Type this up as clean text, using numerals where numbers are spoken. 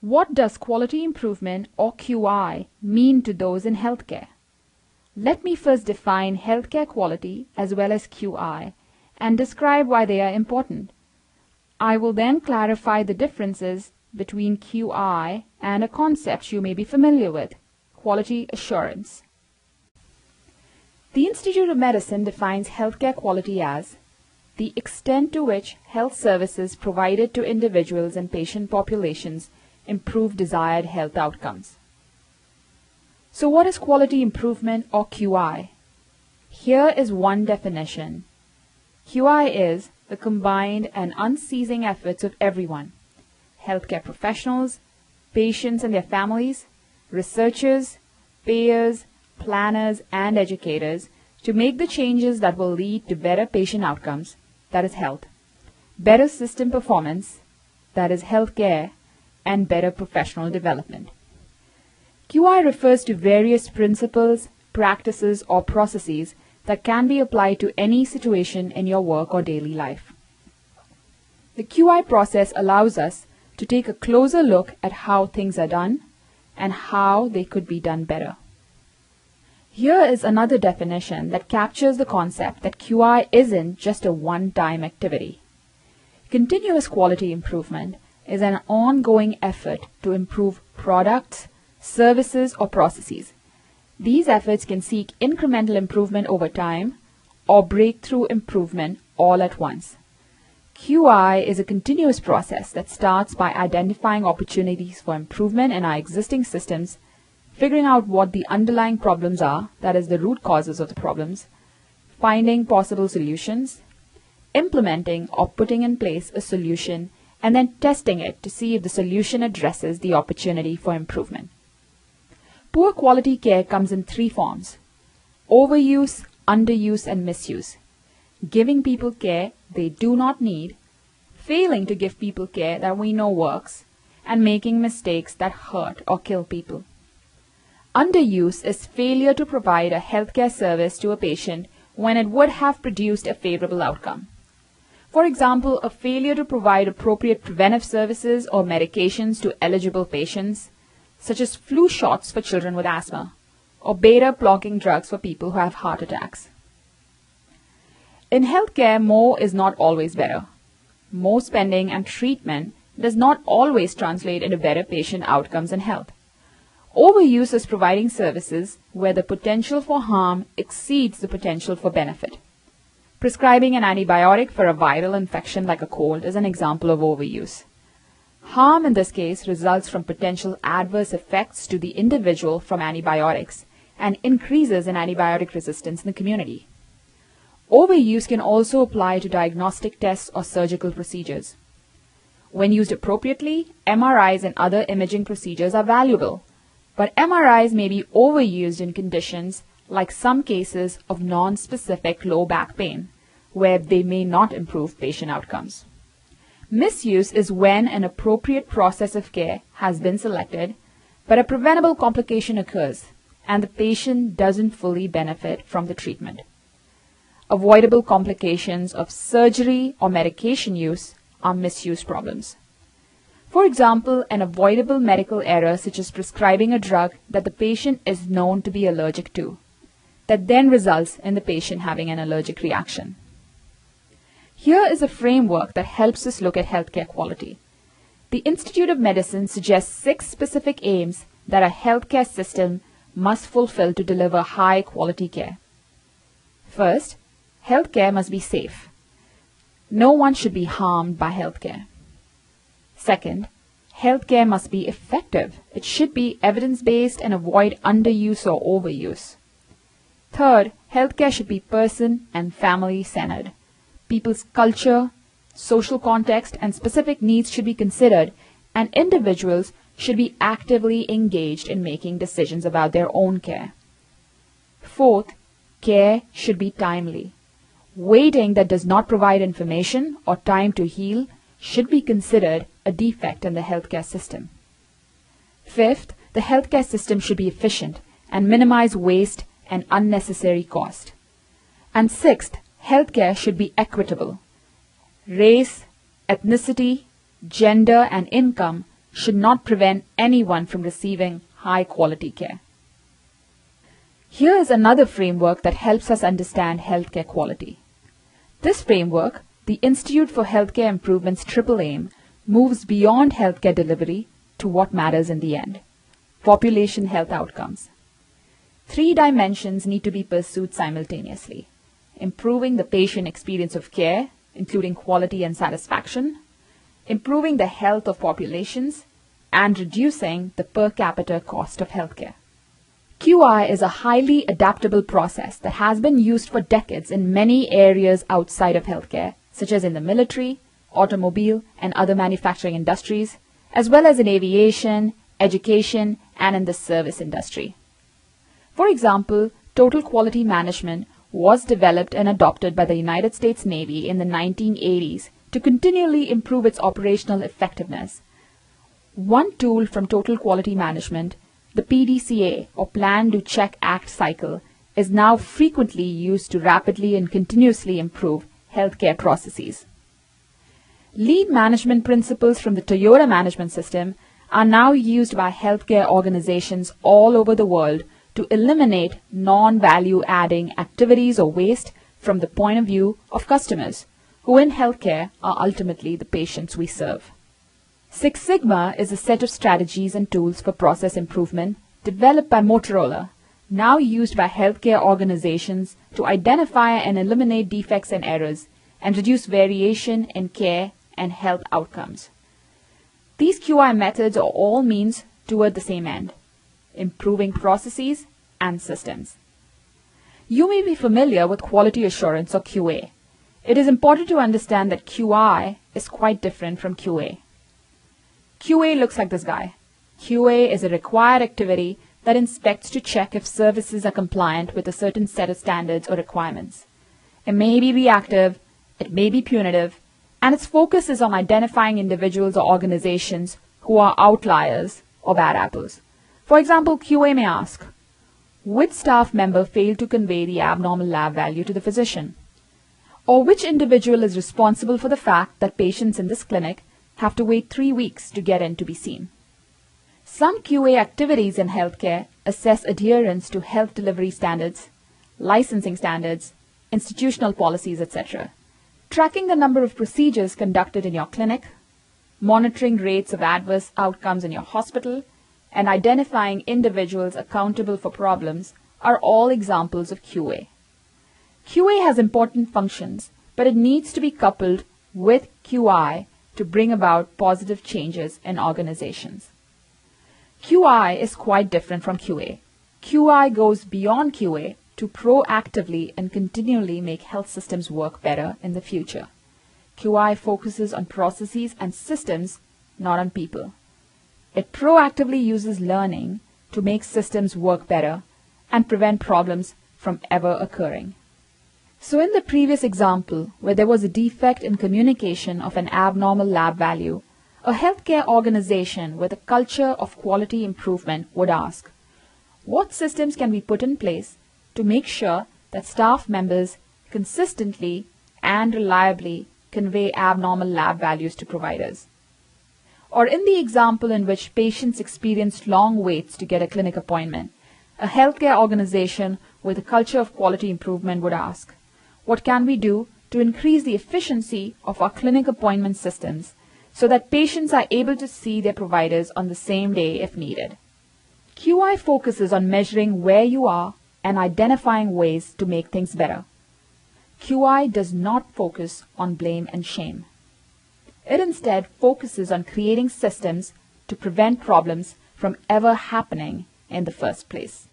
What does quality improvement or QI mean to those in healthcare? Let me first define healthcare quality as well as QI and describe why they are important. I will then clarify the differences between QI and a concept you may be familiar with, quality assurance. The Institute of Medicine defines healthcare quality as the extent to which health services provided to individuals and patient populations improve desired health outcomes. So what is quality improvement or QI? Here is one definition. QI is the combined and unceasing efforts of everyone, healthcare professionals, patients and their families, researchers, payers, planners, and educators to make the changes that will lead to better patient outcomes, that is health, better system performance, that is healthcare, and better professional development. QI refers to various principles, practices, or processes that can be applied to any situation in your work or daily life. The QI process allows us to take a closer look at how things are done and how they could be done better. Here is another definition that captures the concept that QI isn't just a one-time activity. Continuous quality improvement is an ongoing effort to improve products, services, or processes. These efforts can seek incremental improvement over time or breakthrough improvement all at once. QI is a continuous process that starts by identifying opportunities for improvement in our existing systems, figuring out what the underlying problems are, that is the root causes of the problems, finding possible solutions, implementing or putting in place a solution, and then testing it to see if the solution addresses the opportunity for improvement. Poor quality care comes in three forms: overuse, underuse, and misuse. Giving people care they do not need, failing to give people care that we know works, and making mistakes that hurt or kill people. Underuse is failure to provide a healthcare service to a patient when it would have produced a favorable outcome. For example, a failure to provide appropriate preventive services or medications to eligible patients, such as flu shots for children with asthma, or beta-blocking drugs for people who have heart attacks. In healthcare, more is not always better. More spending and treatment does not always translate into better patient outcomes and health. Overuse is providing services where the potential for harm exceeds the potential for benefit. Prescribing an antibiotic for a viral infection like a cold is an example of overuse. Harm in this case results from potential adverse effects to the individual from antibiotics and increases in antibiotic resistance in the community. Overuse can also apply to diagnostic tests or surgical procedures. When used appropriately, MRIs and other imaging procedures are valuable, but MRIs may be overused in conditions like some cases of non-specific low back pain, where they may not improve patient outcomes. Misuse is when an appropriate process of care has been selected, but a preventable complication occurs, and the patient doesn't fully benefit from the treatment. Avoidable complications of surgery or medication use are misuse problems. For example, an avoidable medical error such as prescribing a drug that the patient is known to be allergic to, that then results in the patient having an allergic reaction. Here is a framework that helps us look at healthcare quality. The Institute of Medicine suggests 6 specific aims that a healthcare system must fulfill to deliver high-quality care. First, healthcare must be safe. No one should be harmed by healthcare. Second, healthcare must be effective. It should be evidence-based and avoid underuse or overuse. Third, healthcare should be person and family-centered. People's culture, social context, and specific needs should be considered, and individuals should be actively engaged in making decisions about their own care. Fourth, care should be timely. Waiting that does not provide information or time to heal should be considered a defect in the healthcare system. Fifth, the healthcare system should be efficient and minimize waste and unnecessary cost. And sixth, healthcare should be equitable. Race, ethnicity, gender, and income should not prevent anyone from receiving high-quality care. Here is another framework that helps us understand healthcare quality. This framework, the Institute for Healthcare Improvement's triple aim, moves beyond healthcare delivery to what matters in the end: population health outcomes. 3 dimensions need to be pursued simultaneously: improving the patient experience of care, including quality and satisfaction, improving the health of populations, and reducing the per capita cost of healthcare. QI is a highly adaptable process that has been used for decades in many areas outside of healthcare, such as in the military, automobile, and other manufacturing industries, as well as in aviation, education, and in the service industry. For example, total quality management was developed and adopted by the United States Navy in the 1980s to continually improve its operational effectiveness. One tool from total quality management, the PDCA, or Plan, Do, Check, Act cycle, is now frequently used to rapidly and continuously improve healthcare processes. Lean management principles from the Toyota Management System are now used by healthcare organizations all over the world to eliminate non-value adding activities or waste from the point of view of customers, who in healthcare are ultimately the patients we serve. Six Sigma is a set of strategies and tools for process improvement developed by Motorola, now used by healthcare organizations to identify and eliminate defects and errors and reduce variation in care and health outcomes. These QI methods are all means toward the same end: improving processes and systems. You may be familiar with quality assurance, or QA. It is important to understand that QI is quite different from QA. QA looks like this guy. QA is a required activity that inspects to check if services are compliant with a certain set of standards or requirements. It may be reactive, it may be punitive, and its focus is on identifying individuals or organizations who are outliers or bad apples. For example, QA may ask, which staff member failed to convey the abnormal lab value to the physician? Or which individual is responsible for the fact that patients in this clinic have to wait 3 weeks to get in to be seen? Some QA activities in healthcare assess adherence to health delivery standards, licensing standards, institutional policies, etc., tracking the number of procedures conducted in your clinic, monitoring rates of adverse outcomes in your hospital, and identifying individuals accountable for problems are all examples of QA. QA has important functions, but it needs to be coupled with QI to bring about positive changes in organizations. QI is quite different from QA. QI goes beyond QA to proactively and continually make health systems work better in the future. QI focuses on processes and systems, not on people. It proactively uses learning to make systems work better and prevent problems from ever occurring. So in the previous example, where there was a defect in communication of an abnormal lab value, a healthcare organization with a culture of quality improvement would ask, what systems can we put in place to make sure that staff members consistently and reliably convey abnormal lab values to providers? Or in the example in which patients experienced long waits to get a clinic appointment, a healthcare organization with a culture of quality improvement would ask, what can we do to increase the efficiency of our clinic appointment systems so that patients are able to see their providers on the same day if needed? QI focuses on measuring where you are and identifying ways to make things better. QI does not focus on blame and shame. It instead focuses on creating systems to prevent problems from ever happening in the first place.